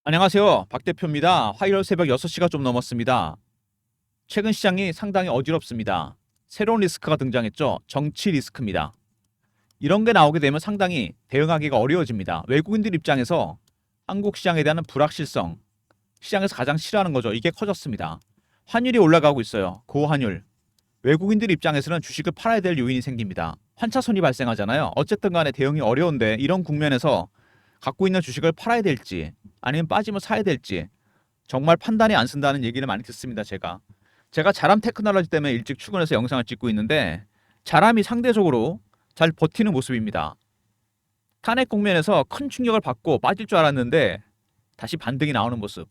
안녕하세요. 박 대표입니다. 화요일 새벽 6시가 좀 넘었습니다. 최근 시장이 상당히 어지럽습니다. 새로운 리스크가 등장했죠. 정치 리스크입니다. 이런 게 나오게 되면 상당히 대응하기가 어려워집니다. 외국인들 입장에서 한국 시장에 대한 불확실성, 시장에서 가장 싫어하는 거죠. 이게 커졌습니다. 환율이 올라가고 있어요. 고환율. 외국인들 입장에서는 주식을 팔아야 될 요인이 생깁니다. 환차손이 발생하잖아요. 어쨌든 간에 대응이 어려운데 이런 국면에서 갖고 있는 주식을 팔아야 될지 아니면 빠지면 사야 될지 정말 판단이 안 쓴다는 얘기를 많이 듣습니다. 제가 자람 테크놀로지 때문에 일찍 출근해서 영상을 찍고 있는데 자람이 상대적으로 잘 버티는 모습입니다. 탄핵 국면에서 큰 충격을 받고 빠질 줄 알았는데 다시 반등이 나오는 모습.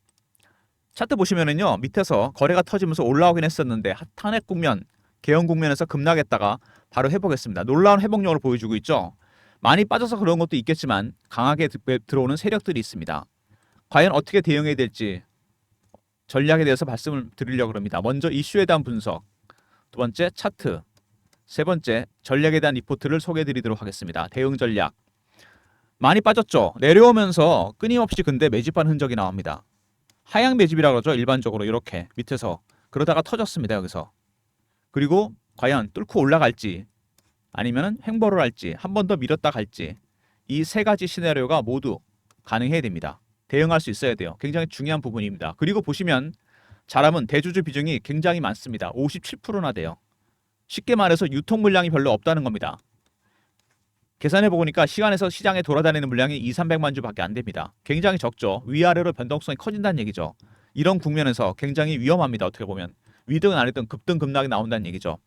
차트 보시면은요, 밑에서 거래가 터지면서 올라오긴 했었는데 탄핵 국면, 개헌 국면에서 급락했다가 바로 회복했습니다. 놀라운 회복력을 보여주고 있죠. 많이 빠져서 그런 것도 있겠지만 강하게 들어오는 세력들이 있습니다. 과연 어떻게 대응해야 될지 전략에 대해서 말씀을 드리려고 합니다. 먼저 이슈에 대한 분석, 두 번째 차트, 세 번째 전략에 대한 리포트를 소개해 드리도록 하겠습니다. 대응 전략. 많이 빠졌죠. 내려오면서 끊임없이 근데 매집한 흔적이 나옵니다. 하향 매집이라고 그러죠. 일반적으로 이렇게 밑에서. 그러다가 터졌습니다. 여기서. 그리고 과연 뚫고 올라갈지 아니면 횡보를 할지 한 번 더 밀었다 갈지 이 세 가지 시나리오가 모두 가능해야 됩니다. 대응할 수 있어야 돼요. 굉장히 중요한 부분입니다. 그리고 보시면 자람은 대주주 비중이 굉장히 많습니다. 57%나 돼요. 쉽게 말해서 유통 물량이 별로 없다는 겁니다. 계산해 보니까 시간에서 시장에 돌아다니는 물량이 2, 300만 주밖에 안 됩니다. 굉장히 적죠. 위아래로 변동성이 커진다는 얘기죠. 이런 국면에서 굉장히 위험합니다. 어떻게 보면 위든 아니든 급등 급락이 나온다는 얘기죠.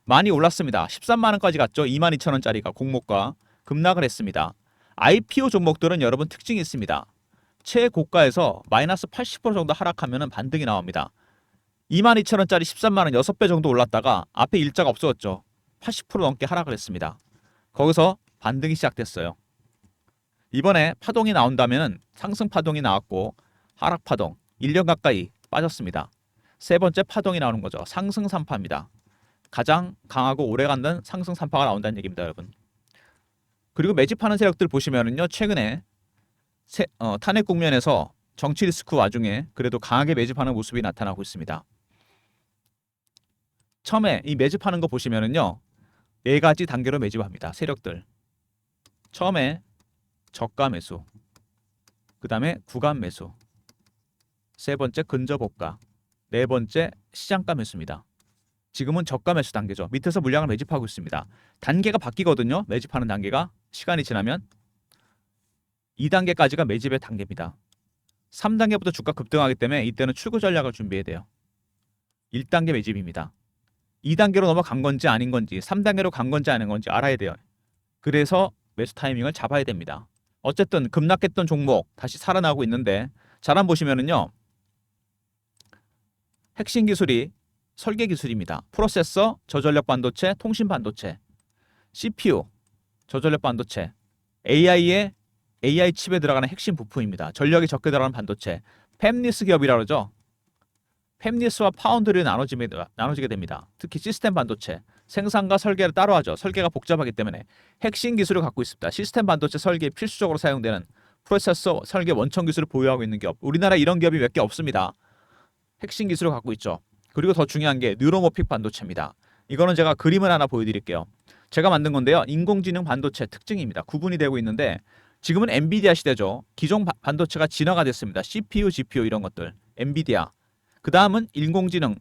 많이 올랐습니다. 13만 원까지 갔죠. 22,000원짜리가 공모가 급락을 했습니다. IPO 종목들은 여러분 특징이 있습니다. 최고가에서 마이너스 80% 정도 하락하면 반등이 나옵니다. 22,000원짜리 13만 원 6배 정도 올랐다가 앞에 일자가 없어졌죠. 80% 넘게 하락을 했습니다. 거기서 반등이 시작됐어요. 이번에 파동이 나온다면 상승 파동이 나왔고 하락 파동 1년 가까이 빠졌습니다. 세 번째 파동이 나오는 거죠. 상승 3파입니다. 가장 강하고 오래간다는 상승 3파가 나온다는 얘기입니다, 여러분. 그리고 매집하는 세력들 보시면은요, 최근에 탄핵 국면에서 정치 리스크 와중에 그래도 강하게 매집하는 모습이 나타나고 있습니다. 처음에 이 매집하는 거 보시면은요, 네 가지 단계로 매집합니다. 세력들. 처음에 저가 매수, 그 다음에 구간 매수, 세 번째 근접호가, 네 번째 시장가 매수입니다. 지금은 저가 매수 단계죠. 밑에서 물량을 매집하고 있습니다. 단계가 바뀌거든요. 매집하는 단계가 시간이 지나면 2단계까지가 매집의 단계입니다. 3단계부터 주가 급등하기 때문에 이때는 출구 전략을 준비해야 돼요. 1단계 매집입니다. 2단계로 넘어간 건지 아닌 건지 3단계로 간 건지 아닌 건지 알아야 돼요. 그래서 매수 타이밍을 잡아야 됩니다. 어쨌든 급락했던 종목 다시 살아나고 있는데 잘 한번 보시면은요. 핵심 기술이 설계 기술입니다. 프로세서, 저전력 반도체, 통신 반도체, CPU, 저전력 반도체, AI 칩에 들어가는 핵심 부품입니다. 전력이 적게 들어가는 반도체, 팹리스 기업이라고 그러죠. 팹리스와 파운드리를 나눠지게 됩니다. 특히 시스템 반도체, 생산과 설계를 따로 하죠. 설계가 복잡하기 때문에 핵심 기술을 갖고 있습니다. 시스템 반도체 설계에 필수적으로 사용되는 프로세서 설계 원천 기술을 보유하고 있는 기업. 우리나라 이런 기업이 몇 개 없습니다. 핵심 기술을 갖고 있죠. 그리고 더 중요한 게 뉴로모픽 반도체입니다. 이거는 제가 그림을 하나 보여드릴게요. 제가 만든 건데요. 인공지능 반도체 특징입니다. 구분이 되고 있는데 지금은 엔비디아 시대죠. 기존 반도체가 진화가 됐습니다. CPU, GPU 이런 것들. 엔비디아. 그 다음은 인공지능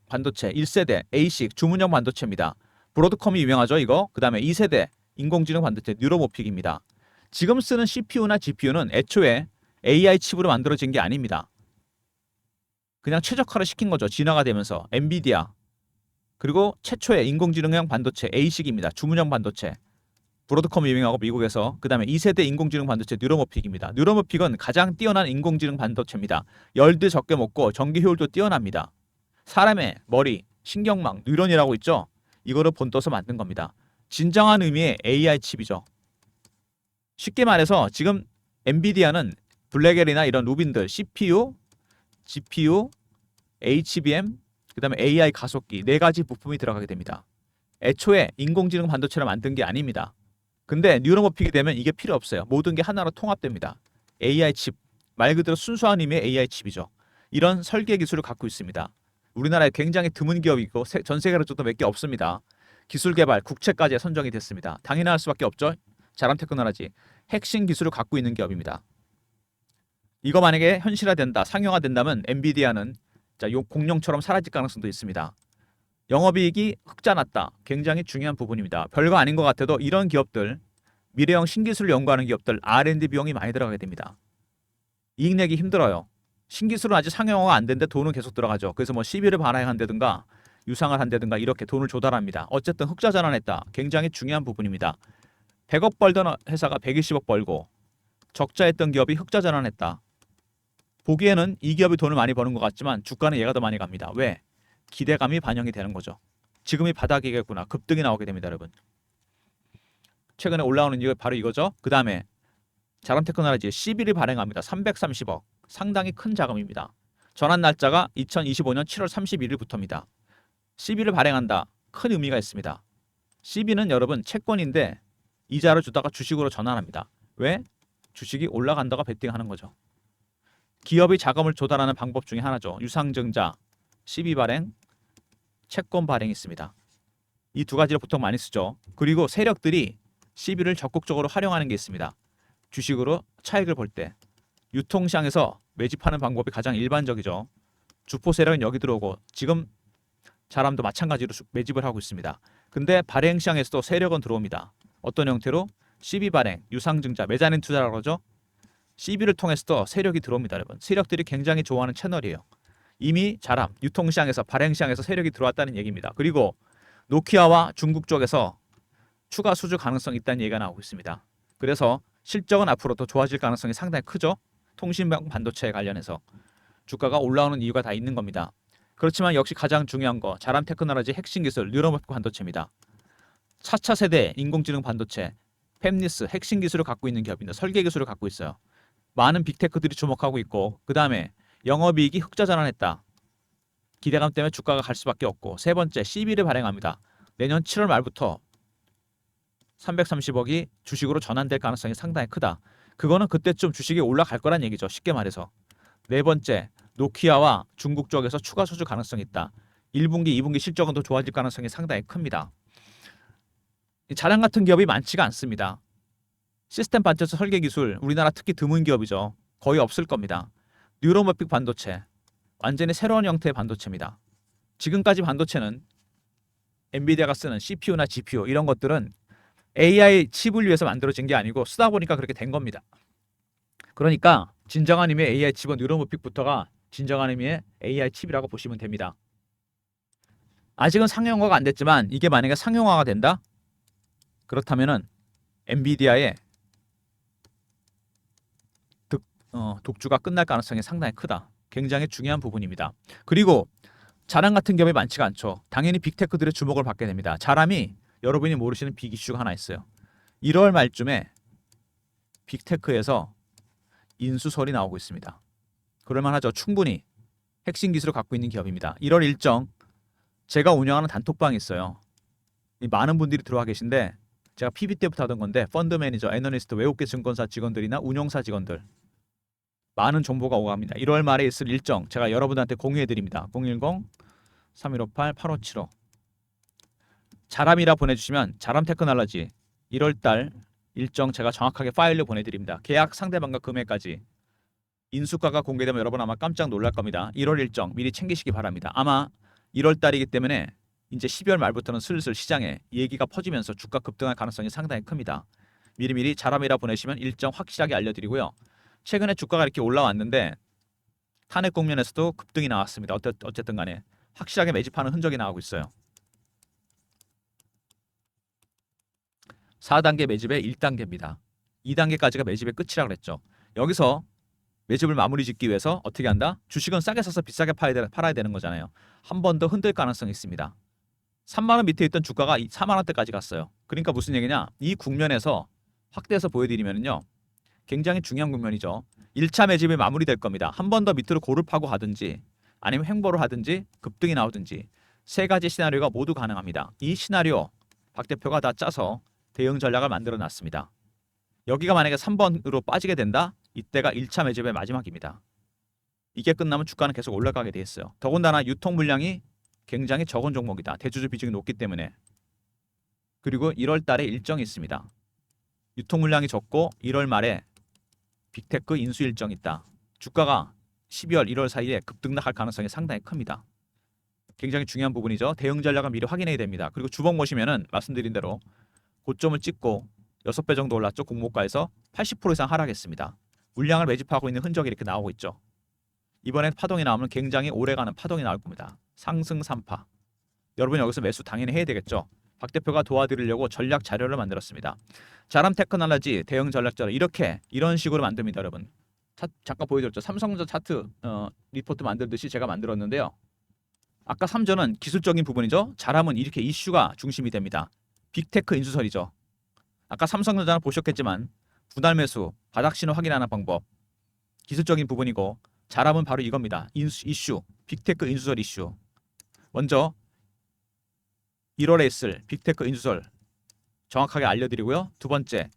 반도체 1세대 ASIC 주문형 반도체입니다. 브로드컴이 유명하죠. 이거. 그 다음에 2세대 인공지능 반도체 뉴로모픽입니다. 지금 쓰는 CPU나 GPU는 애초에 AI 칩으로 만들어진 게 아닙니다. 그냥 최적화를 시킨 거죠. 진화가 되면서 엔비디아 그리고 최초의 인공지능형 반도체 ASIC입니다. 주문형 반도체 브로드컴이 유명하고 미국에서 그 다음에 2세대 인공지능 반도체 뉴로모픽입니다. 뉴로모픽은 가장 뛰어난 인공지능 반도체입니다. 열도 적게 먹고 전기 효율도 뛰어납니다. 사람의 머리, 신경망, 뉴런이라고 있죠. 이거를 본떠서 만든 겁니다. 진정한 의미의 AI 칩이죠. 쉽게 말해서 지금 엔비디아는 블랙엘이나 이런 루빈들 CPU, GPU, HBM, 그 다음에 AI 가속기 네 가지 부품이 들어가게 됩니다. 애초에 인공지능 반도체를 만든 게 아닙니다. 근데 뉴로모픽이 되면 이게 필요 없어요. 모든 게 하나로 통합됩니다. AI 칩 말 그대로 순수한 의미의 AI 칩이죠. 이런 설계 기술을 갖고 있습니다. 우리나라에 굉장히 드문 기업이고 전 세계로도 몇 개 없습니다. 기술 개발, 국채까지 선정이 됐습니다. 당연할 수밖에 없죠. 자람 테크놀로지 핵심 기술을 갖고 있는 기업입니다. 이거 만약에 현실화된다, 상용화된다면 엔비디아는 공룡처럼 사라질 가능성도 있습니다. 영업이익이 흑자 났다. 굉장히 중요한 부분입니다. 별거 아닌 것 같아도 이런 기업들, 미래형 신기술을 연구하는 기업들 R&D 비용이 많이 들어가게 됩니다. 이익 내기 힘들어요. 신기술은 아직 상용화가 안 됐는데 돈은 계속 들어가죠. 그래서 뭐 시비를 발행한다든가 유상을 한다든가 이렇게 돈을 조달합니다. 어쨌든 흑자 전환했다. 굉장히 중요한 부분입니다. 100억 벌던 회사가 120억 벌고 적자했던 기업이 흑자 전환했다. 보기에는 이 기업이 돈을 많이 버는 것 같지만 주가는 얘가 더 많이 갑니다. 왜? 기대감이 반영이 되는 거죠. 지금이 바닥이겠구나. 급등이 나오게 됩니다, 여러분. 최근에 올라오는 이거 바로 이거죠. 그 다음에 자람 테크놀로지 CB를 발행합니다. 330억. 상당히 큰 자금입니다. 전환 날짜가 2025년 7월 31일부터입니다. CB를 발행한다. 큰 의미가 있습니다. CB는 여러분 채권인데 이자를 주다가 주식으로 전환합니다. 왜? 주식이 올라간다가 베팅하는 거죠. 기업이 자금을 조달하는 방법 중에 하나죠. 유상증자, CB 발행, 채권 발행이 있습니다. 이 두 가지를 보통 많이 쓰죠. 그리고 세력들이 CB를 적극적으로 활용하는 게 있습니다. 주식으로 차익을 볼 때 유통시장에서 매집하는 방법이 가장 일반적이죠. 주포 세력은 여기 들어오고 지금 자람도 마찬가지로 매집을 하고 있습니다. 근데 발행시장에서도 세력은 들어옵니다. 어떤 형태로? CB 발행, 유상증자, 메자닌 투자라고 하죠. CB를 통해서도 세력이 들어옵니다. 여러분. 세력들이 굉장히 좋아하는 채널이에요. 이미 자람, 유통시장에서 발행시장에서 세력이 들어왔다는 얘기입니다. 그리고 노키아와 중국 쪽에서 추가 수주 가능성이 있다는 얘기가 나오고 있습니다. 그래서 실적은 앞으로 더 좋아질 가능성이 상당히 크죠. 통신병 반도체에 관련해서 주가가 올라오는 이유가 다 있는 겁니다. 그렇지만 역시 가장 중요한 거 자람 테크놀로지 핵심 기술 뉴런머픽 반도체입니다. 4차 세대 인공지능 반도체 팹리스 핵심 기술을 갖고 있는 기업입니다. 설계 기술을 갖고 있어요. 많은 빅테크들이 주목하고 있고 그 다음에 영업이익이 흑자 전환했다. 기대감 때문에 주가가 갈 수밖에 없고 세 번째 CB를 발행합니다. 내년 7월 말부터 330억이 주식으로 전환될 가능성이 상당히 크다. 그거는 그때쯤 주식이 올라갈 거란 얘기죠. 쉽게 말해서. 네 번째 노키아와 중국 쪽에서 추가 수주 가능성이 있다. 1분기, 2분기 실적은 더 좋아질 가능성이 상당히 큽니다. 자랑 같은 기업이 많지가 않습니다. 시스템 반도체 설계 기술 우리나라 특히 드문 기업이죠. 거의 없을 겁니다. 뉴런머픽 반도체 완전히 새로운 형태의 반도체입니다. 지금까지 반도체는 엔비디아가 쓰는 CPU나 GPU 이런 것들은 AI 칩을 위해서 만들어진 게 아니고 쓰다 보니까 그렇게 된 겁니다. 그러니까 진정한 의미의 AI 칩은 뉴런머픽부터가 진정한 의미의 AI 칩이라고 보시면 됩니다. 아직은 상용화가 안 됐지만 이게 만약에 상용화가 된다? 그렇다면은 엔비디아의 독주가 끝날 가능성이 상당히 크다. 굉장히 중요한 부분입니다. 그리고 자람 같은 기업이 많지가 않죠. 당연히 빅테크들의 주목을 받게 됩니다. 자람이 여러분이 모르시는 빅 이슈가 하나 있어요. 1월 말쯤에 빅테크에서 인수설이 나오고 있습니다. 그럴만하죠. 충분히 핵심 기술을 갖고 있는 기업입니다. 1월 일정 제가 운영하는 단톡방이 있어요. 많은 분들이 들어와 계신데 제가 PB 때부터 하던 건데 펀드 매니저, 애널리스트, 외국계 증권사 직원들이나 운용사 직원들 많은 정보가 오고 갑니다. 1월 말에 있을 일정 제가 여러분한테 공유해드립니다. 010-3158-8575 자람이라 보내주시면 자람 테크놀로지 1월달 일정 제가 정확하게 파일로 보내드립니다. 계약 상대방과 금액까지 인수가가 공개되면 여러분 아마 깜짝 놀랄 겁니다. 1월 일정 미리 챙기시기 바랍니다. 아마 1월달이기 때문에 이제 12월 말부터는 슬슬 시장에 얘기가 퍼지면서 주가 급등할 가능성이 상당히 큽니다. 미리미리 자람이라 보내시면 일정 확실하게 알려드리고요. 최근에 주가가 이렇게 올라왔는데 탄핵 국면에서도 급등이 나왔습니다. 어쨌든 간에 확실하게 매집하는 흔적이 나오고 있어요. 4단계 매집의 1단계입니다. 2단계까지가 매집의 끝이라고 그랬죠. 여기서 매집을 마무리 짓기 위해서 어떻게 한다? 주식은 싸게 사서 비싸게 팔아야 되는 거잖아요. 한 번 더 흔들 가능성이 있습니다. 3만 원 밑에 있던 주가가 4만 원대까지 갔어요. 그러니까 무슨 얘기냐? 이 국면에서 확대해서 보여드리면요. 굉장히 중요한 국면이죠. 1차 매집이 마무리될 겁니다. 한 번 더 밑으로 고를 파고 가든지 아니면 횡보를 하든지 급등이 나오든지 세 가지 시나리오가 모두 가능합니다. 이 시나리오 박 대표가 다 짜서 대응 전략을 만들어 놨습니다. 여기가 만약에 3번으로 빠지게 된다? 이때가 1차 매집의 마지막입니다. 이게 끝나면 주가는 계속 올라가게 돼 있어요. 더군다나 유통 물량이 굉장히 적은 종목이다. 대주주 비중이 높기 때문에. 그리고 1월 달에 일정이 있습니다. 유통 물량이 적고 1월 말에 빅테크 인수 일정이 있다. 주가가 12월, 1월 사이에 급등락할 가능성이 상당히 큽니다. 굉장히 중요한 부분이죠. 대응 전략을 미리 확인해야 됩니다. 그리고 주봉 보시면은 말씀드린 대로 고점을 찍고 6배 정도 올랐죠. 공모가에서 80% 이상 하락했습니다. 물량을 매집하고 있는 흔적이 이렇게 나오고 있죠. 이번에 파동이 나오면 굉장히 오래가는 파동이 나올 겁니다. 상승 3파. 여러분 여기서 매수 당연히 해야 되겠죠. 박 대표가 도와드리려고 전략 자료를 만들었습니다. 자람 테크놀로지 대응 전략 자료 이런 식으로 만듭니다, 여러분. 잠깐 보여드렸죠. 삼성전자 차트 리포트 만들듯이 제가 만들었는데요. 아까 3전은 기술적인 부분이죠. 자람은 이렇게 이슈가 중심이 됩니다. 빅테크 인수설이죠. 아까 삼성전자는 보셨겠지만 분할 매수, 바닥 신호 확인하는 방법 기술적인 부분이고 자람은 바로 이겁니다. 이슈, 빅테크 인수설 이슈. 먼저 1월에 있을 빅테크 인수설 정확하게 알려드리고요. 두 번째,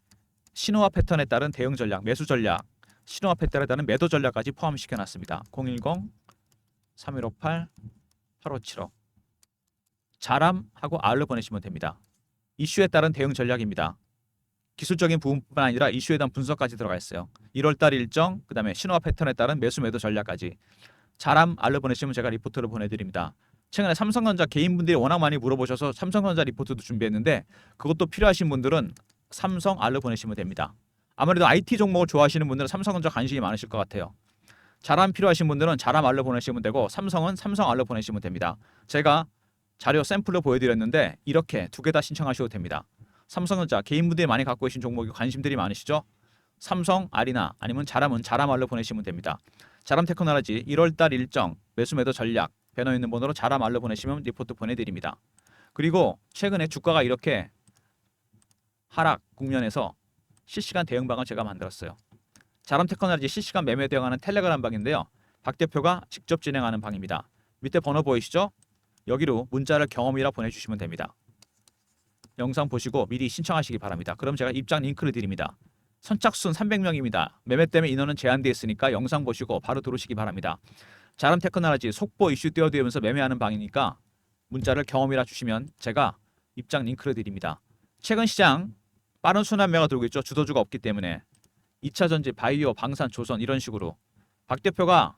신호와 패턴에 따른 대응 전략, 매수 전략, 신호와 패턴에 따른 매도 전략까지 포함시켜놨습니다. 010-3158-8575 자람하고 R로 보내시면 됩니다. 이슈에 따른 대응 전략입니다. 기술적인 부분뿐만 아니라 이슈에 대한 분석까지 들어가 있어요. 1월달 일정, 그 다음에 신호와 패턴에 따른 매수 매도 전략까지 자람 R로 보내시면 제가 리포트를 보내드립니다. 최근에 삼성전자 개인분들이 워낙 많이 물어보셔서 삼성전자 리포트도 준비했는데 그것도 필요하신 분들은 삼성 R로 보내시면 됩니다. 아무래도 IT 종목을 좋아하시는 분들은 삼성전자 관심이 많으실 것 같아요. 자람 필요하신 분들은 자람 R로 보내시면 되고 삼성은 삼성 R로 보내시면 됩니다. 제가 자료 샘플로 보여드렸는데 이렇게 두 개 다 신청하셔도 됩니다. 삼성전자 개인분들이 많이 갖고 계신 종목이 관심들이 많으시죠? 삼성 R이나 아니면 자람은 자람 R로 보내시면 됩니다. 자람 테크놀로지 1월달 일정 매수 매도 전략 배너 있는 번호로 자람 R로 보내시면 리포트 보내드립니다. 그리고 최근에 주가가 이렇게 하락 국면에서 실시간 대응방을 제가 만들었어요. 자람 테크놀로지 실시간 매매 대응하는 텔레그램 방인데요. 박 대표가 직접 진행하는 방입니다. 밑에 번호 보이시죠? 여기로 문자를 경험이라 보내주시면 됩니다. 영상 보시고 미리 신청하시기 바랍니다. 그럼 제가 입장 링크를 드립니다. 선착순 300명입니다. 매매 때문에 인원은 제한되어 있으니까 영상 보시고 바로 들어오시기 바랍니다. 자람 테크놀로지 속보 이슈 띄워드리면서 매매하는 방이니까 문자를 경험이라 주시면 제가 입장 링크를 드립니다. 최근 시장 빠른 순환매가 들고 있죠. 주도주가 없기 때문에 2차전지, 바이오, 방산, 조선 이런 식으로 박 대표가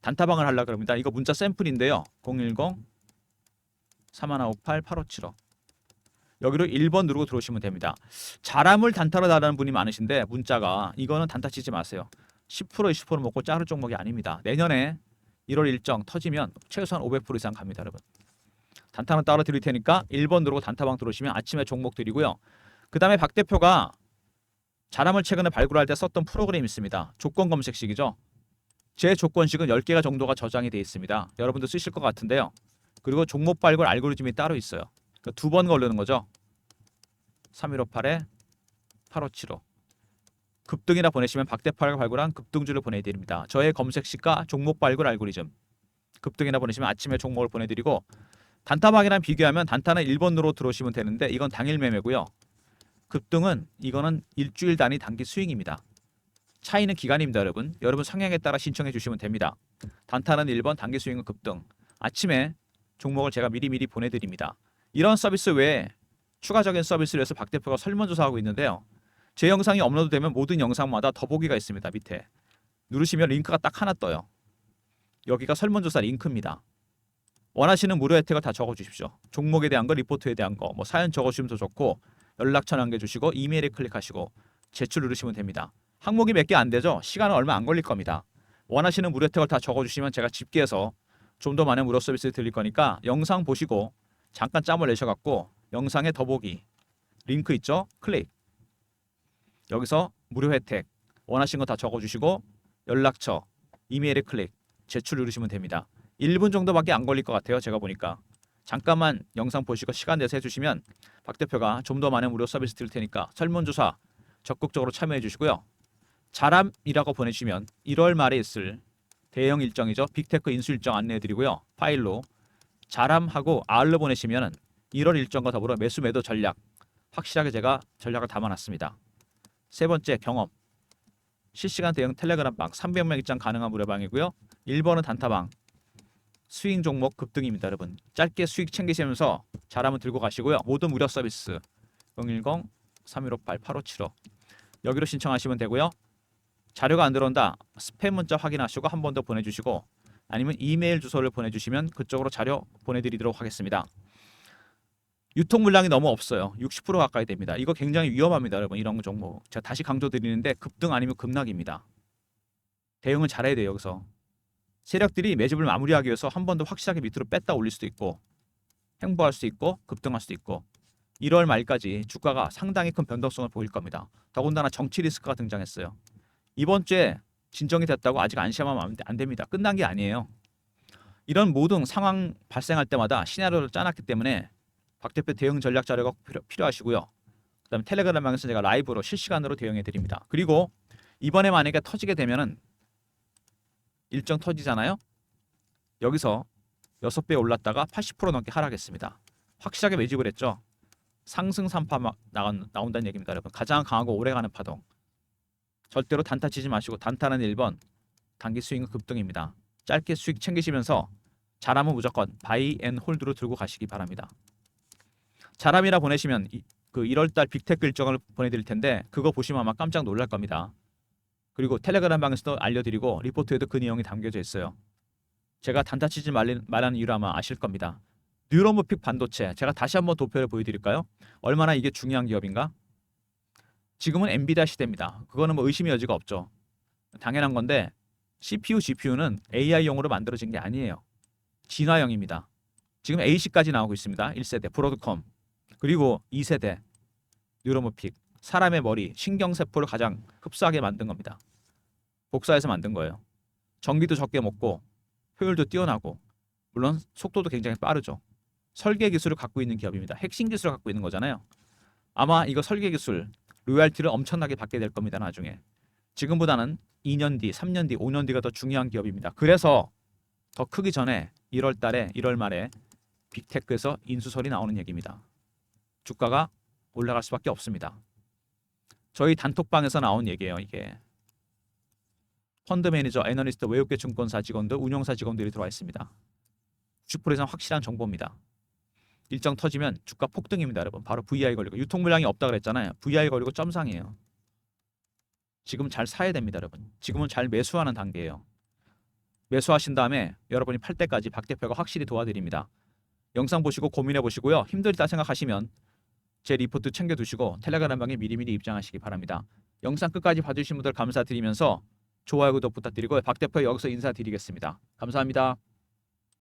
단타방을 하려고 합니다. 이거 문자 샘플인데요. 010-3158-8575 여기로 1번 누르고 들어오시면 됩니다. 자람을 단타로 달라는 분이 많으신데 문자가 이거는 단타 치지 마세요. 10% 20% 먹고 자를 종목이 아닙니다. 내년에 1월 일정 터지면 최소한 500% 이상 갑니다, 여러분. 단타는 따로 드릴 테니까 1번 누르고 단타방 들어오시면 아침에 종목 드리고요. 그 다음에 박 대표가 자람을 최근에 발굴할 때 썼던 프로그램이 있습니다. 조건 검색식이죠. 제 조건식은 10개가 정도가 저장이 되어 있습니다. 여러분도 쓰실 것 같은데요. 그리고 종목 발굴 알고리즘이 따로 있어요. 그러니까 두 번 걸르는 거죠. 3158-8575 급등이라 보내시면 박 대표가 발굴한 급등주를 보내드립니다. 저의 검색식과 종목 발굴 알고리즘 급등이라 보내시면 아침에 종목을 보내드리고 단타방이랑 비교하면 단타는 1번으로 들어오시면 되는데 이건 당일 매매고요. 급등은 이거는 일주일 단위 단기 스윙입니다. 차이는 기간입니다, 여러분. 여러분 성향에 따라 신청해 주시면 됩니다. 단타는 1번, 단기 스윙은 급등. 아침에 종목을 제가 미리미리 보내드립니다. 이런 서비스 외에 추가적인 서비스를 해서 박 대표가 설문조사하고 있는데요. 제 영상이 업로드되면 모든 영상마다 더보기가 있습니다. 밑에 누르시면 링크가 딱 하나 떠요. 여기가 설문조사 링크입니다. 원하시는 무료 혜택을 다 적어주십시오. 종목에 대한 거, 리포트에 대한 거, 뭐 사연 적어주시면 더 좋고 연락처 남겨주시고 이메일에 클릭하시고 제출 누르시면 됩니다. 항목이 몇 개 안 되죠? 시간은 얼마 안 걸릴 겁니다. 원하시는 무료 혜택을 다 적어주시면 제가 집계해서 좀 더 많은 무료 서비스 드릴 거니까 영상 보시고 잠깐 짬을 내셔갖고 영상에 더보기 링크 있죠? 클릭 여기서 무료 혜택 원하시는 거 다 적어주시고 연락처 이메일에 클릭 제출 누르시면 됩니다. 1분 정도밖에 안 걸릴 것 같아요. 제가 보니까 잠깐만 영상 보시고 시간 내서 해주시면 박 대표가 좀 더 많은 무료 서비스 드릴 테니까 설문조사 적극적으로 참여해 주시고요. 자람이라고 보내주시면 1월 말에 있을 대형 일정이죠. 빅테크 인수 일정 안내해 드리고요. 파일로 자람하고 R로 보내시면 1월 일정과 더불어 매수 매도 전략 확실하게 제가 전략을 담아놨습니다. 세 번째 경험 실시간 대응 텔레그램방 300명 입장 가능한 무료방이고요. 1번은 단타방 스윙 종목 급등입니다. 여러분 짧게 수익 챙기시면서 잘하면 들고 가시고요. 모든 무료 서비스 010-3158-8575 여기로 신청하시면 되고요. 자료가 안 들어온다 스팸 문자 확인하시고 한 번 더 보내주시고 아니면 이메일 주소를 보내주시면 그쪽으로 자료 보내드리도록 하겠습니다. 유통 물량이 너무 없어요. 60% 가까이 됩니다. 이거 굉장히 위험합니다. 여러분 이런 종목 제가 다시 강조드리는데 급등 아니면 급락입니다. 대응을 잘해야 돼요. 여기서 세력들이 매집을 마무리하기 위해서 한 번 더 확실하게 밑으로 뺐다 올릴 수도 있고 횡보할 수도 있고 급등할 수도 있고 1월 말까지 주가가 상당히 큰 변동성을 보일 겁니다. 더군다나 정치 리스크가 등장했어요. 이번 주에 진정이 됐다고 아직 안심하면 안 됩니다. 끝난 게 아니에요. 이런 모든 상황 발생할 때마다 시나리오를 짜놨기 때문에 박 대표 대응 전략 자료가 필요하시고요. 그다음에 텔레그램방에서 제가 라이브로 실시간으로 대응해 드립니다. 그리고 이번에 만약에 터지게 되면은 일정 터지잖아요. 여기서 6배 올랐다가 80% 넘게 하락했습니다. 확실하게 매집을 했죠. 상승 3파 나온다는 얘기입니다. 여러분 가장 강하고 오래가는 파동. 절대로 단타 치지 마시고 단타는 1번 단기 스윙은 급등입니다. 짧게 수익 챙기시면서 잘하면 무조건 바이 앤 홀드로 들고 가시기 바랍니다. 잘함이라 보내시면 그 1월달 빅테크 일정을 보내드릴 텐데 그거 보시면 아마 깜짝 놀랄 겁니다. 그리고 텔레그램 방에서도 알려드리고 리포트에도 그 내용이 담겨져 있어요. 제가 단타 치지 말라는 이유를 아마 아실 겁니다. 뉴로모픽 반도체 제가 다시 한번 도표를 보여드릴까요? 얼마나 이게 중요한 기업인가? 지금은 엔비디아 시대입니다. 그거는 뭐 의심의 여지가 없죠. 당연한 건데 CPU, GPU는 AI용으로 만들어진 게 아니에요. 진화형입니다. 지금 AC까지 나오고 있습니다. 1세대 브로드컴 그리고 2세대 뉴로모픽 사람의 머리, 신경세포를 가장 흡수하게 만든 겁니다. 복사해서 만든 거예요. 전기도 적게 먹고 효율도 뛰어나고 물론 속도도 굉장히 빠르죠. 설계 기술을 갖고 있는 기업입니다. 핵심 기술을 갖고 있는 거잖아요. 아마 이거 설계 기술 로열티를 엄청나게 받게 될 겁니다. 나중에. 지금보다는 2년 뒤, 3년 뒤, 5년 뒤가 더 중요한 기업입니다. 그래서 더 크기 전에 1월 달에 1월 말에 빅테크에서 인수설이 나오는 얘기입니다. 주가가 올라갈 수밖에 없습니다. 저희 단톡방에서 나온 얘기예요. 이게 펀드 매니저, 애널리스트, 외국계 증권사 직원들, 운용사 직원들이 들어와 있습니다. 90% 이상 확실한 정보입니다. 일정 터지면 주가 폭등입니다. 여러분 바로 VI 걸리고 유통 물량이 없다 그랬잖아요. VI 걸리고 점상이에요. 지금 잘 사야 됩니다. 여러분 지금은 잘 매수하는 단계예요. 매수하신 다음에 여러분이 팔 때까지 박 대표가 확실히 도와드립니다. 영상 보시고 고민해 보시고요. 힘들다 생각하시면 제 리포트 챙겨두시고 텔레그램방에 미리미리 입장하시기 바랍니다. 영상 끝까지 봐주신 분들 감사드리면서 좋아요 구독 부탁드리고 박 대표 여기서 인사드리겠습니다. 감사합니다.